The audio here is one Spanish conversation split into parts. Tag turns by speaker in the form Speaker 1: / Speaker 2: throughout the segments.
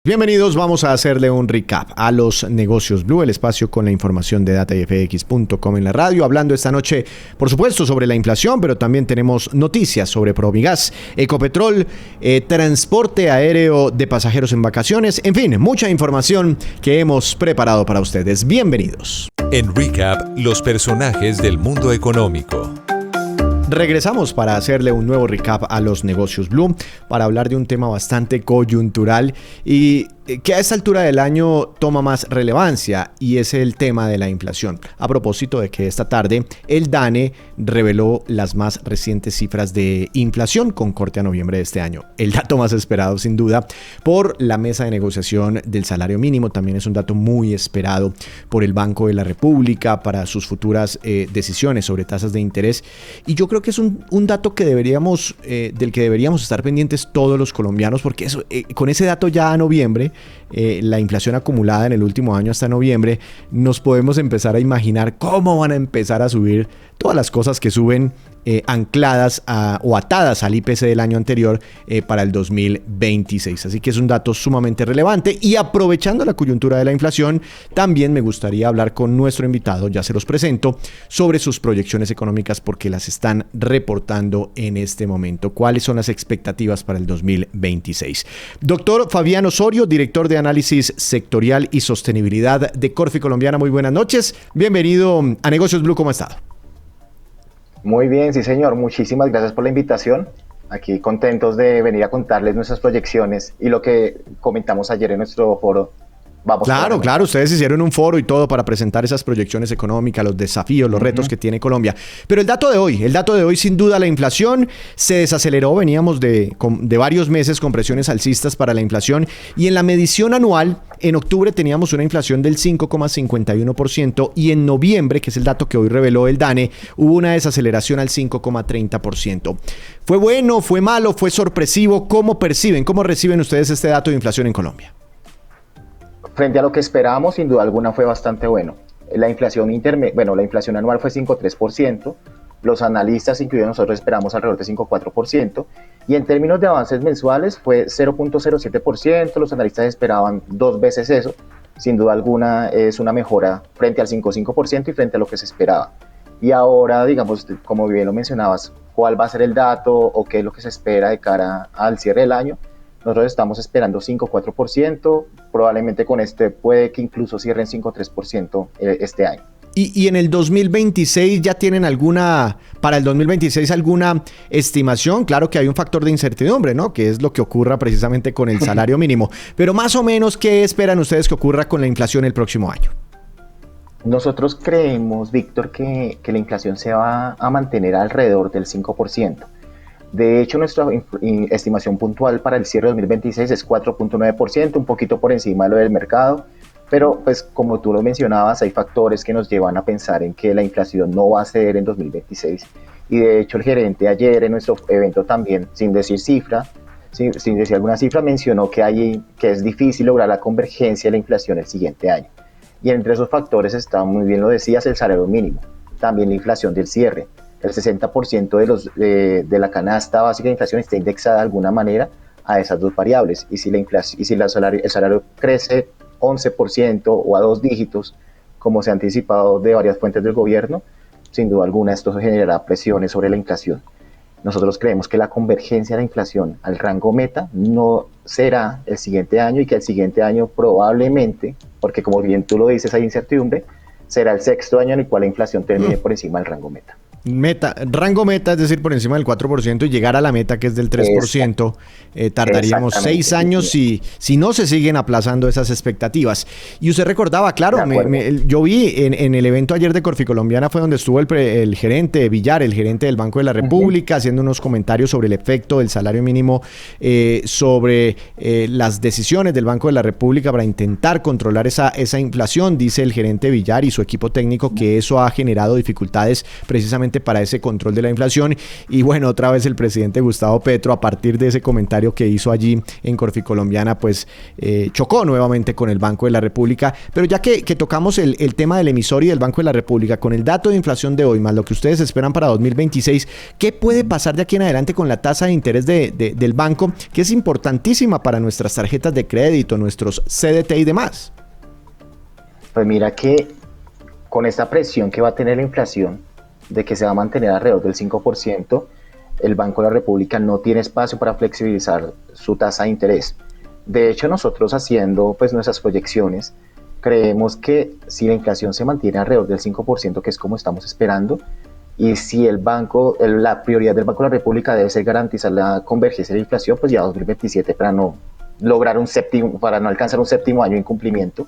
Speaker 1: Bienvenidos, vamos a hacerle un recap a los negocios Blue, el espacio con la información de datafx.com en la radio, hablando esta noche, por supuesto, sobre la inflación, pero también tenemos noticias sobre Promigas, Ecopetrol, transporte aéreo de pasajeros en vacaciones, en fin, mucha información que hemos preparado para ustedes. Bienvenidos.
Speaker 2: En Recap, los personajes del mundo económico.
Speaker 1: Regresamos para hacerle un nuevo recap a los negocios Blue, para hablar de un tema bastante coyuntural y que a esta altura del año toma más relevancia, y es el tema de la inflación. A propósito de que esta tarde el DANE reveló las más recientes cifras de inflación con corte a noviembre de este año. El dato más esperado, sin duda, por la mesa de negociación del salario mínimo. También es un dato muy esperado por el Banco de la República para sus futuras decisiones sobre tasas de interés. Y yo creo que es un dato que del que deberíamos estar pendientes todos los colombianos, porque con ese dato ya a noviembre, la inflación acumulada en el último año hasta noviembre, nos podemos empezar a imaginar cómo van a empezar a subir todas las cosas que suben ancladas o atadas al IPC del año anterior para el 2026. Así que es un dato sumamente relevante, y aprovechando la coyuntura de la inflación, también me gustaría hablar con nuestro invitado, ya se los presento, sobre sus proyecciones económicas, porque las están reportando en este momento. ¿Cuáles son las expectativas para el 2026? Doctor Fabián Osorio, director de análisis sectorial y sostenibilidad de Corfi Colombiana, muy buenas noches. Bienvenido a Negocios Blue, ¿cómo ha estado?
Speaker 3: Muy bien, sí señor, muchísimas gracias por la invitación. Aquí contentos de venir a contarles nuestras proyecciones y lo que comentamos ayer en nuestro foro. Claro,
Speaker 1: ustedes hicieron un foro y todo para presentar esas proyecciones económicas, los desafíos, los retos que tiene Colombia. Pero el dato de hoy, sin duda, la inflación se desaceleró. Veníamos de varios meses con presiones alcistas para la inflación, y en la medición anual, en octubre teníamos una inflación del 5,51%, y en noviembre, que es el dato que hoy reveló el DANE, hubo una desaceleración al 5,30%. ¿Fue bueno, fue malo, fue sorpresivo? ¿Cómo reciben ustedes este dato de inflación en Colombia?
Speaker 3: Frente a lo que esperábamos, sin duda alguna fue bastante bueno. La inflación anual fue 5,3%, los analistas, incluidos nosotros, esperamos alrededor de 5,4%, y en términos de avances mensuales fue 0,07%, los analistas esperaban 2 veces eso. Sin duda alguna es una mejora frente al 5,5% y frente a lo que se esperaba. Y ahora, digamos, como bien lo mencionabas, ¿cuál va a ser el dato o qué es lo que se espera de cara al cierre del año? Nosotros estamos esperando 5,4%, probablemente con puede que incluso cierren 5,3% este año.
Speaker 1: ¿Y en el 2026 ya tienen para el 2026 alguna estimación? Claro que hay un factor de incertidumbre, ¿no? Que es lo que ocurra precisamente con el salario mínimo. Pero más o menos, ¿qué esperan ustedes que ocurra con la inflación el próximo año?
Speaker 3: Nosotros creemos, Víctor, que la inflación se va a mantener alrededor del 5%. De hecho, nuestra estimación puntual para el cierre de 2026 es 4,9%, un poquito por encima de lo del mercado, pero pues como tú lo mencionabas, hay factores que nos llevan a pensar en que la inflación no va a ceder en 2026, y de hecho el gerente ayer en nuestro evento también, sin decir alguna cifra, mencionó que es difícil lograr la convergencia de la inflación el siguiente año, y entre esos factores está, muy bien lo decías, el salario mínimo, también la inflación del cierre. El 60% de la canasta básica de inflación está indexada de alguna manera a esas dos variables. Y si el salario crece 11% o a 2 dígitos, como se ha anticipado de varias fuentes del gobierno, sin duda alguna esto generará presiones sobre la inflación. Nosotros creemos que la convergencia de la inflación al rango meta no será el siguiente año, y que el siguiente año probablemente, porque como bien tú lo dices, hay incertidumbre, será el 6º año en el cual la inflación termine por encima del rango meta.
Speaker 1: Rango meta, es decir, por encima del 4%, y llegar a la meta, que es del 3%, tardaríamos 6 años si no se siguen aplazando esas expectativas. Y usted recordaba, claro, yo vi en el evento ayer de Corfi Colombiana, fue donde estuvo el gerente Villar, el gerente del Banco de la República, haciendo unos comentarios sobre el efecto del salario mínimo, sobre las decisiones del Banco de la República para intentar controlar esa inflación. Dice el gerente Villar y su equipo técnico que eso ha generado dificultades precisamente precisamente para ese control de la inflación. Y bueno, otra vez el presidente Gustavo Petro, a partir de ese comentario que hizo allí en Corficolombiana, pues chocó nuevamente con el Banco de la República. Pero ya que tocamos el tema del emisor y del Banco de la República, con el dato de inflación de hoy, más lo que ustedes esperan para 2026, ¿qué puede pasar de aquí en adelante con la tasa de interés del banco, que es importantísima para nuestras tarjetas de crédito, nuestros CDT y demás?
Speaker 3: Pues mira que con esta presión que va a tener la inflación, de que se va a mantener alrededor del 5%, el Banco de la República no tiene espacio para flexibilizar su tasa de interés. De hecho, nosotros haciendo pues nuestras proyecciones, creemos que si la inflación se mantiene alrededor del 5%, que es como estamos esperando, y si la prioridad del Banco de la República debe ser garantizar la convergencia de la inflación, pues ya 2027 para no alcanzar un séptimo año de incumplimiento,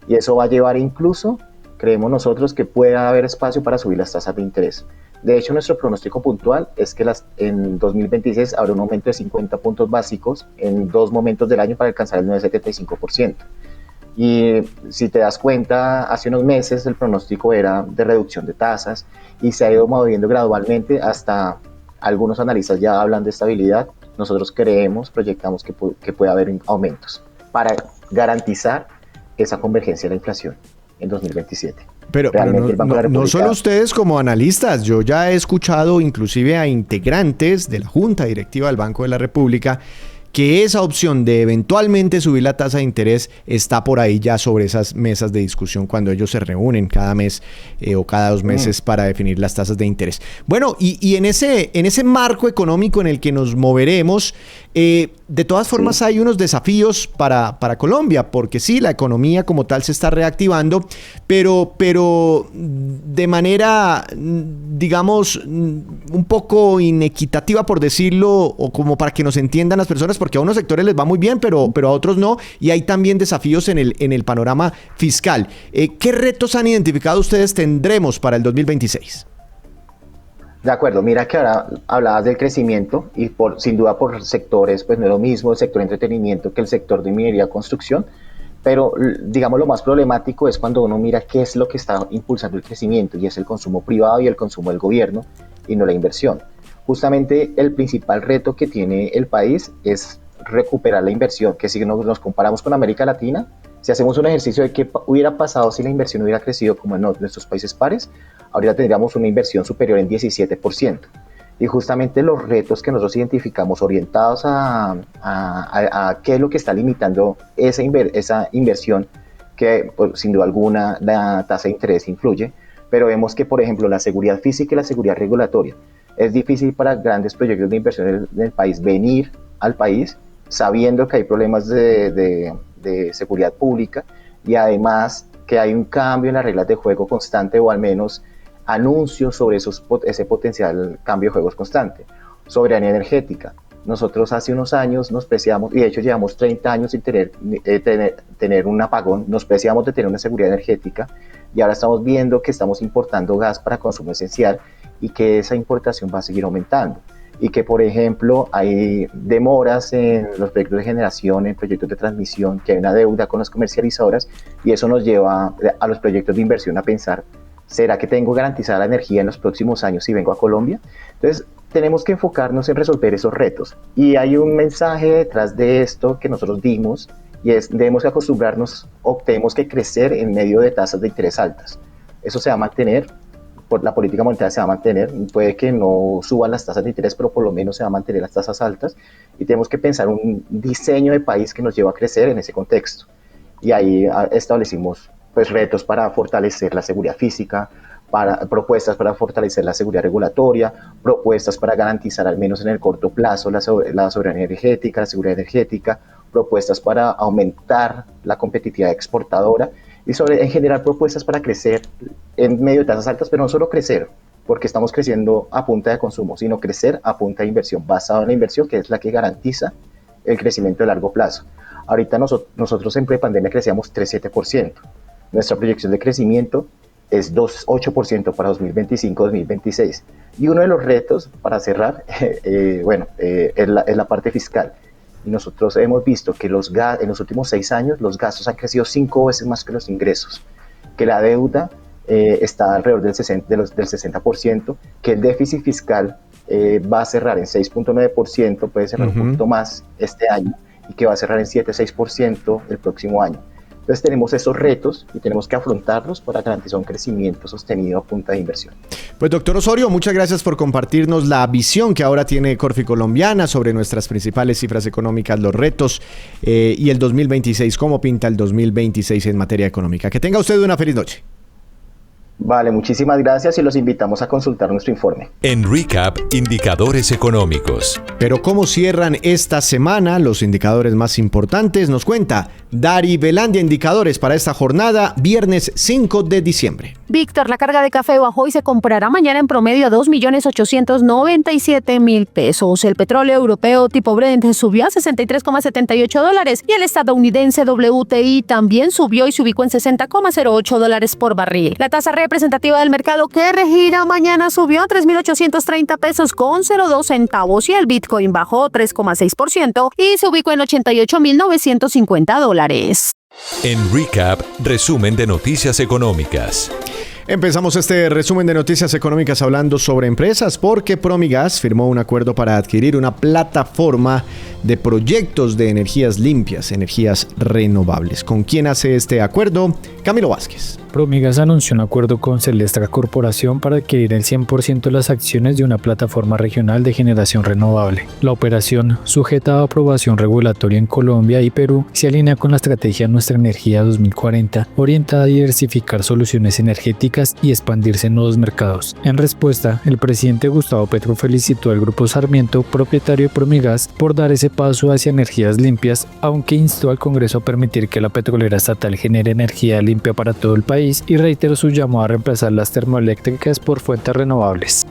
Speaker 3: y eso va a llevar incluso, creemos nosotros, que pueda haber espacio para subir las tasas de interés. De hecho, nuestro pronóstico puntual es que en 2026 habrá un aumento de 50 puntos básicos en 2 momentos del año para alcanzar el 9,75%. Y si te das cuenta, hace unos meses el pronóstico era de reducción de tasas y se ha ido moviendo gradualmente hasta algunos analistas ya hablan de estabilidad. Nosotros proyectamos que puede haber aumentos para garantizar esa convergencia de la inflación en 2027.
Speaker 1: Pero no solo ustedes como analistas, yo ya he escuchado inclusive a integrantes de la Junta Directiva del Banco de la República que esa opción de eventualmente subir la tasa de interés está por ahí ya sobre esas mesas de discusión cuando ellos se reúnen cada mes o cada 2 meses para definir las tasas de interés. Bueno, y en ese marco económico en el que nos moveremos, de todas formas hay unos desafíos para Colombia, porque sí, la economía como tal se está reactivando, pero de manera, digamos, un poco inequitativa, por decirlo, o como para que nos entiendan las personas, porque a unos sectores les va muy bien, pero a otros no, y hay también desafíos en el panorama fiscal. ¿Qué retos han identificado ustedes tendremos para el 2026?
Speaker 3: De acuerdo, mira que ahora hablabas del crecimiento y sin duda por sectores, pues no es lo mismo el sector de entretenimiento que el sector de minería y construcción, pero digamos lo más problemático es cuando uno mira qué es lo que está impulsando el crecimiento, y es el consumo privado y el consumo del gobierno y no la inversión. Justamente el principal reto que tiene el país es recuperar la inversión, que si nos comparamos con América Latina, si hacemos un ejercicio de qué hubiera pasado si la inversión hubiera crecido como en nuestros países pares, ahorita tendríamos una inversión superior en 17%. Y justamente los retos que nosotros identificamos orientados a qué es lo que está limitando esa inversión, que pues, sin duda alguna la tasa de interés influye, pero vemos que, por ejemplo, la seguridad física y la seguridad regulatoria. Es difícil para grandes proyectos de inversión en el país venir al país sabiendo que hay problemas de seguridad pública y además que hay un cambio en las reglas de juego constante, o al menos anuncios sobre ese potencial cambio de juegos constante. Soberanía energética. Nosotros hace unos años nos preciamos, y de hecho llevamos 30 años sin tener un apagón, nos preciamos de tener una seguridad energética, y ahora estamos viendo que estamos importando gas para consumo esencial y que esa importación va a seguir aumentando. Y que, por ejemplo, hay demoras en los proyectos de generación, en proyectos de transmisión, que hay una deuda con las comercializadoras, y eso nos lleva a los proyectos de inversión a pensar, ¿será que tengo garantizada la energía en los próximos años si vengo a Colombia? Entonces, tenemos que enfocarnos en resolver esos retos. Y hay un mensaje detrás de esto que nosotros dimos, y es, debemos acostumbrarnos o tenemos que crecer en medio de tasas de interés altas. Eso se va a mantener, la política monetaria se va a mantener, puede que no suban las tasas de interés, pero por lo menos se va a mantener las tasas altas, y tenemos que pensar un diseño de país que nos lleve a crecer en ese contexto. Y ahí establecimos pues, retos para fortalecer la seguridad física, propuestas para fortalecer la seguridad regulatoria, propuestas para garantizar al menos en el corto plazo la soberanía energética, la seguridad energética, propuestas para aumentar la competitividad exportadora, y en general propuestas para crecer en medio de tasas altas, pero no solo crecer, porque estamos creciendo a punta de consumo, sino crecer a punta de inversión, basado en la inversión, que es la que garantiza el crecimiento de largo plazo. Ahorita nosotros en prepandemia crecíamos 3,7%. Nuestra proyección de crecimiento es 2,8% para 2025-2026. Y uno de los retos, para cerrar, es la parte fiscal. Y nosotros hemos visto que en los últimos 6 años los gastos han crecido 5 veces más que los ingresos, que la deuda está alrededor del 60%, que el déficit fiscal va a cerrar en 6.9%, puede cerrar un poquito más este año, y que va a cerrar en 7,6% el próximo año. Entonces tenemos esos retos y tenemos que afrontarlos para garantizar un crecimiento sostenido a punta de inversión.
Speaker 1: Pues doctor Osorio, muchas gracias por compartirnos la visión que ahora tiene Corfi Colombiana sobre nuestras principales cifras económicas, los retos y el 2026, cómo pinta el 2026 en materia económica. Que tenga usted una feliz noche.
Speaker 3: Vale, muchísimas gracias y los invitamos a consultar nuestro informe.
Speaker 2: En Recap, indicadores económicos.
Speaker 1: Pero ¿cómo cierran esta semana los indicadores más importantes? Nos cuenta Dari Velandia, indicadores para esta jornada, viernes 5 de diciembre.
Speaker 4: Víctor, la carga de café bajó y se comprará mañana en promedio a 2.897.000 pesos. El petróleo europeo tipo Brent subió a $63,78 y el estadounidense WTI también subió y se ubicó en $60,08 por barril. La tasa representativa del mercado que regirá mañana subió a 3.830 pesos con 02 centavos y el Bitcoin bajó 3,6% y se ubicó en $88.950.
Speaker 2: En Recap, resumen de noticias económicas.
Speaker 1: Empezamos este resumen de noticias económicas hablando sobre empresas porque Promigas firmó un acuerdo para adquirir una plataforma de proyectos de energías limpias, energías renovables. ¿Con quién hace este acuerdo? Camilo Vázquez.
Speaker 5: Promigas anunció un acuerdo con Celestra Corporación para adquirir el 100% de las acciones de una plataforma regional de generación renovable. La operación, sujeta a aprobación regulatoria en Colombia y Perú, se alinea con la estrategia Nuestra Energía 2040, orientada a diversificar soluciones energéticas y expandirse en nuevos mercados. En respuesta, el presidente Gustavo Petro felicitó al Grupo Sarmiento, propietario de Promigas, por dar ese paso hacia energías limpias, aunque instó al Congreso a permitir que la petrolera estatal genere energía limpia para todo el país y reiteró su llamado a reemplazar las termoeléctricas por fuentes renovables.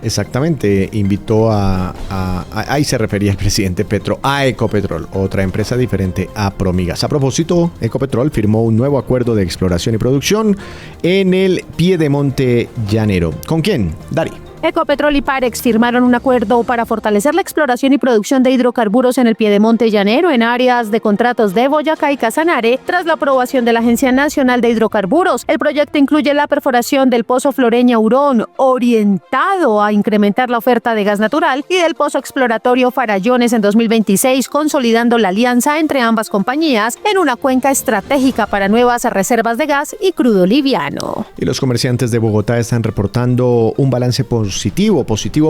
Speaker 1: Exactamente, invitó ahí se refería el presidente Petro, a Ecopetrol, otra empresa diferente a Promigas. A propósito, Ecopetrol firmó un nuevo acuerdo de exploración y producción en el Piedemonte Llanero. ¿Con quién? Dari.
Speaker 4: Ecopetrol y Parex firmaron un acuerdo para fortalecer la exploración y producción de hidrocarburos en el Piedemonte Llanero en áreas de contratos de Boyacá y Casanare tras la aprobación de la Agencia Nacional de Hidrocarburos. El proyecto incluye la perforación del pozo Floreña Hurón, orientado a incrementar la oferta de gas natural, y del pozo exploratorio Farallones en 2026, consolidando la alianza entre ambas compañías en una cuenca estratégica para nuevas reservas de gas y crudo liviano.
Speaker 1: Y los comerciantes de Bogotá están reportando un balance positivo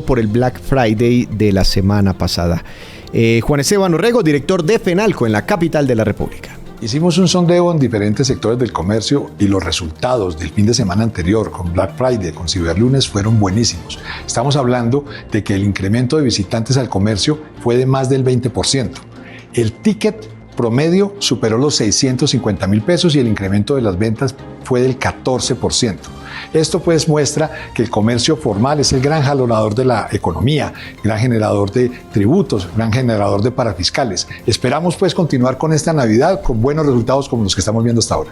Speaker 1: por el Black Friday de la semana pasada. Juan Esteban Orrego, director de FENALCO en la capital de la República.
Speaker 6: Hicimos un sondeo en diferentes sectores del comercio y los resultados del fin de semana anterior con Black Friday, con Ciberlunes, fueron buenísimos. Estamos hablando de que el incremento de visitantes al comercio fue de más del 20%. El ticket promedio superó los 650.000 pesos y el incremento de las ventas fue del 14%. Esto pues muestra que el comercio formal es el gran jalonador de la economía, gran generador de tributos, gran generador de parafiscales. Esperamos pues continuar con esta Navidad con buenos resultados como los que estamos viendo hasta ahora.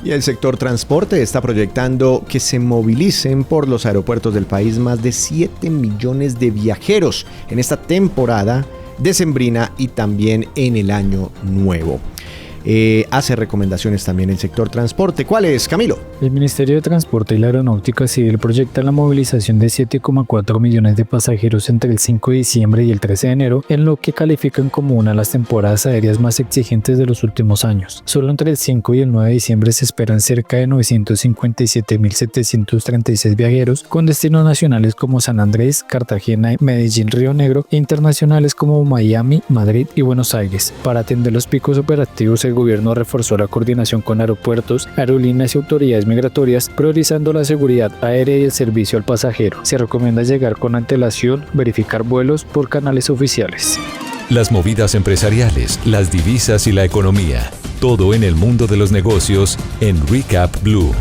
Speaker 1: Y el sector transporte está proyectando que se movilicen por los aeropuertos del país más de 7 millones de viajeros en esta temporada decembrina y también en el año nuevo. Hace recomendaciones también el sector transporte. ¿Cuál es, Camilo?
Speaker 5: El Ministerio de Transporte y la Aeronáutica Civil proyecta la movilización de 7,4 millones de pasajeros entre el 5 de diciembre y el 13 de enero, en lo que califican como una de las temporadas aéreas más exigentes de los últimos años. Solo entre el 5 y el 9 de diciembre se esperan cerca de 957.736 viajeros, con destinos nacionales como San Andrés, Cartagena, Medellín, Río Negro, e internacionales como Miami, Madrid y Buenos Aires. Para atender los picos operativos, el gobierno reforzó la coordinación con aeropuertos, aerolíneas y autoridades migratorias, priorizando la seguridad aérea y el servicio al pasajero. Se recomienda llegar con antelación, verificar vuelos por canales oficiales.
Speaker 2: Las movidas empresariales, las divisas y la economía. Todo en el mundo de los negocios en Recap Blue.